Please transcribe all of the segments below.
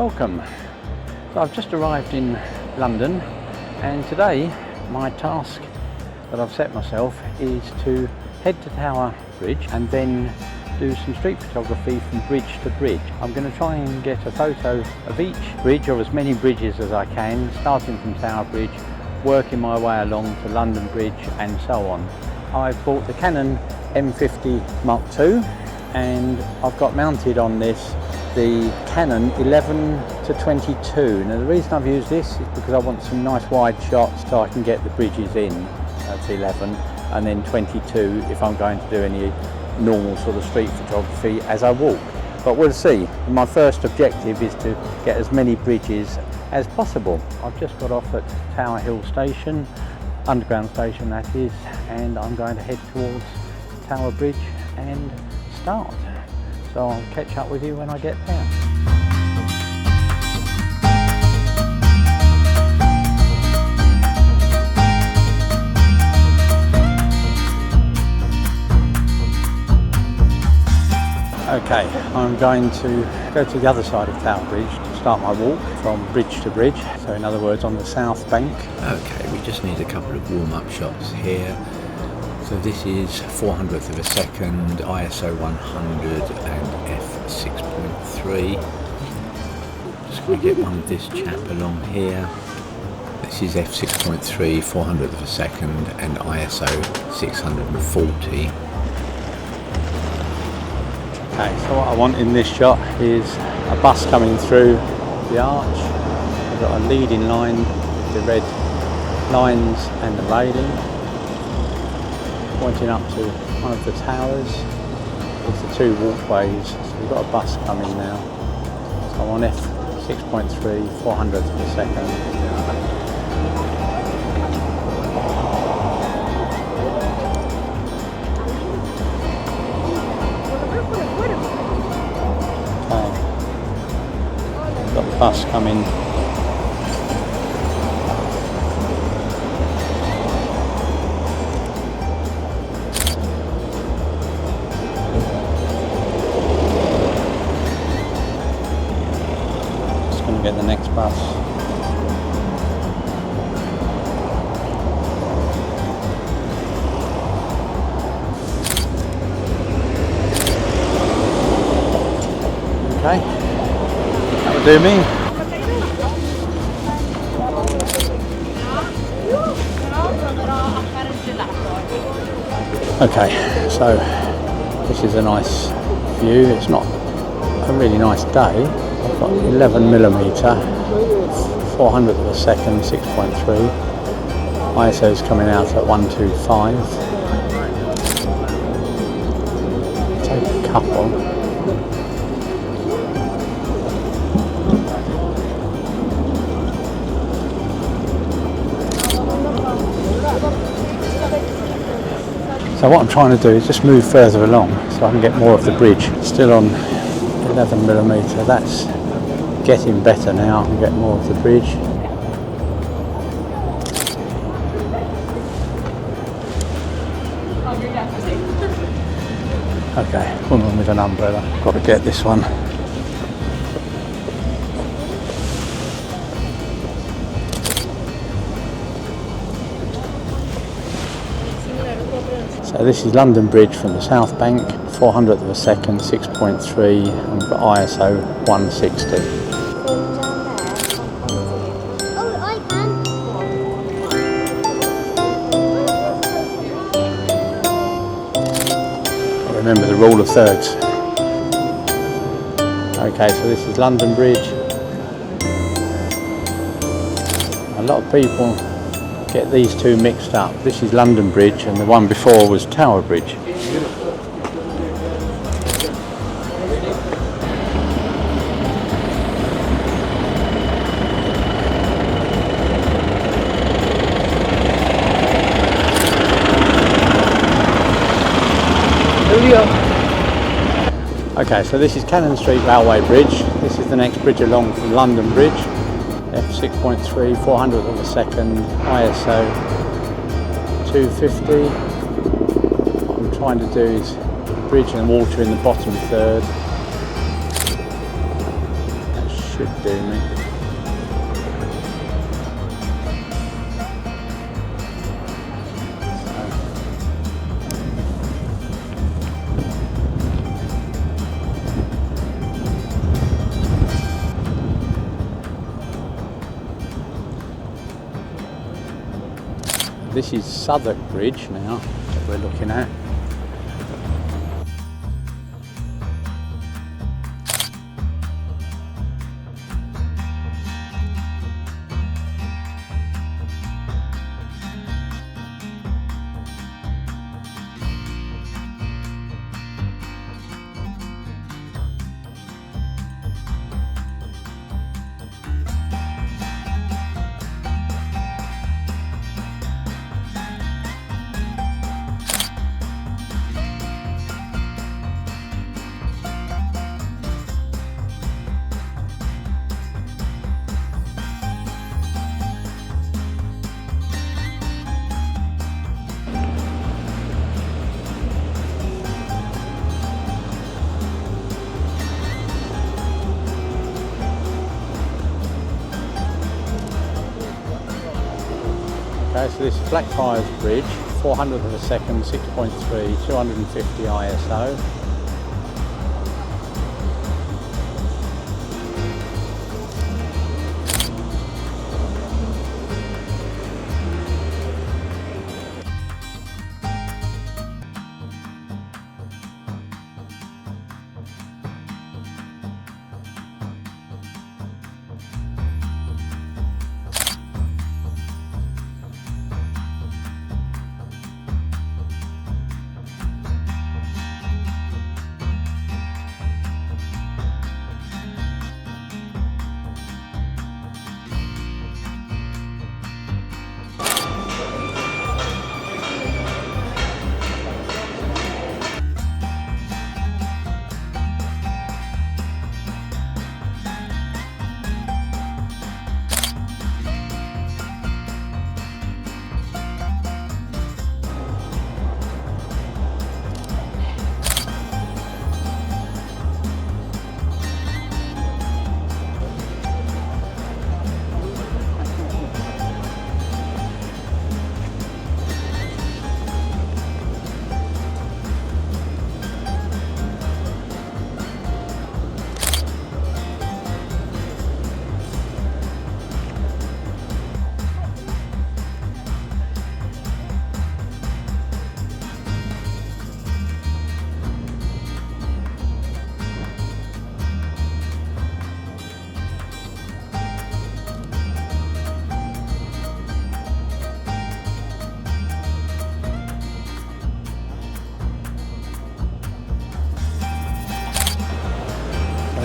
welcome. So I've just arrived in London, and today my task that I've set myself is to head to Tower Bridge and then do some street photography from bridge to bridge. I'm going to try and get a photo of each bridge, or as many bridges as I can, starting from Tower Bridge, working my way along to London Bridge and so on. I've bought the Canon M50 Mark II, and I've got mounted on this the Canon 11-22. Now the reason I've used this is because I want some nice wide shots so I can get the bridges in. That's 11, and then 22 if I'm going to do any normal sort of street photography as I walk. But we'll see. My first objective is to get as many bridges as possible. I've just got off at Tower Hill Station, underground station that is, and I'm going to head towards Tower Bridge and start. So I'll catch up with you when I get there. Okay, I'm going to go to the other side of Tower Bridge to start my walk from bridge to bridge. So in other words, on the south bank. Okay, we just need a couple of warm-up shots here. So this is 400th of a second, ISO 100 and f6.3. Just going to get one of this chap along here. This is f6.3, 400th of a second and ISO 640. Okay, so what I want in this shot is a bus coming through the arch. I've got a leading line, the red lines and the railing, pointing up to one of the towers with the two walkways. So we've got a bus coming now. So I'm on f6.3, 400th of a second. Okay. Got the bus coming. Get the next bus. Okay, that will do me. Okay, so this is a nice view. It's not a really nice day. I've got 11mm, 400th of a second, 6.3. ISO is coming out at 125. Take a couple. So what I'm trying to do is just move further along so I can get more of the bridge. Still on 11mm, that's getting better now. I can get more of the bridge. Okay, woman with an umbrella. Got to get this one. So this is London Bridge from the South Bank, 400th of a second, 6.3, and we've got ISO 160. Remember the rule of thirds. Okay, so this is London Bridge. A lot of people get these two mixed up. This is London Bridge and the one before was Tower Bridge. Okay, so this is Cannon Street Railway Bridge. This is the next bridge along from London Bridge. f6.3, 400th of a second, ISO 250. What I'm trying to do is bridge and water in the bottom third. That should do me. This is Southwark Bridge now that we're looking at. Okay, so this is Blackfriars Bridge, 400th of a second, 6.3, 250 ISO.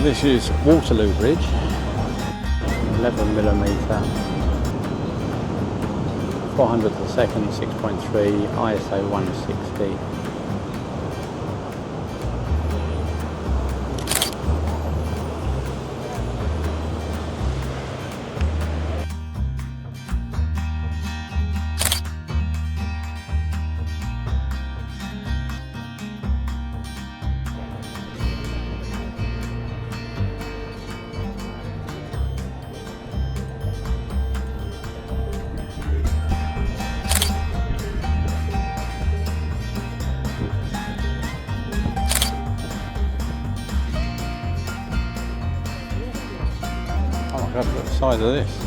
This is Waterloo Bridge, 11mm, 400th of a second, 6.3, ISO 160. Look at the size of this.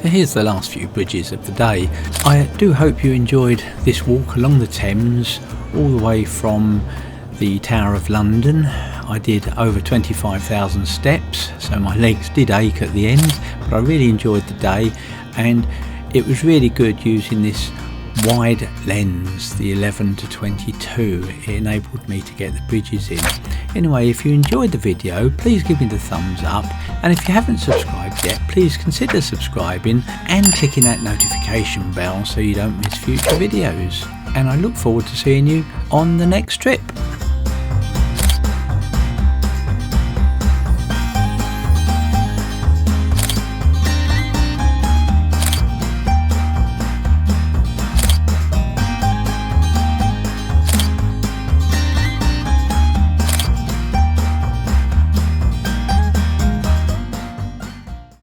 So here's the last few bridges of the day. I do hope you enjoyed this walk along the Thames all the way from the Tower of London. I did over 25,000 steps, so my legs did ache at the end, but I really enjoyed the day, and it was really good using this wide lens, the 11-22. It enabled me to get the bridges in. Anyway, if you enjoyed the video, please give me the thumbs up, and if you haven't subscribed yet, please consider subscribing and clicking that notification bell so you don't miss future videos. And I look forward to seeing you on the next trip.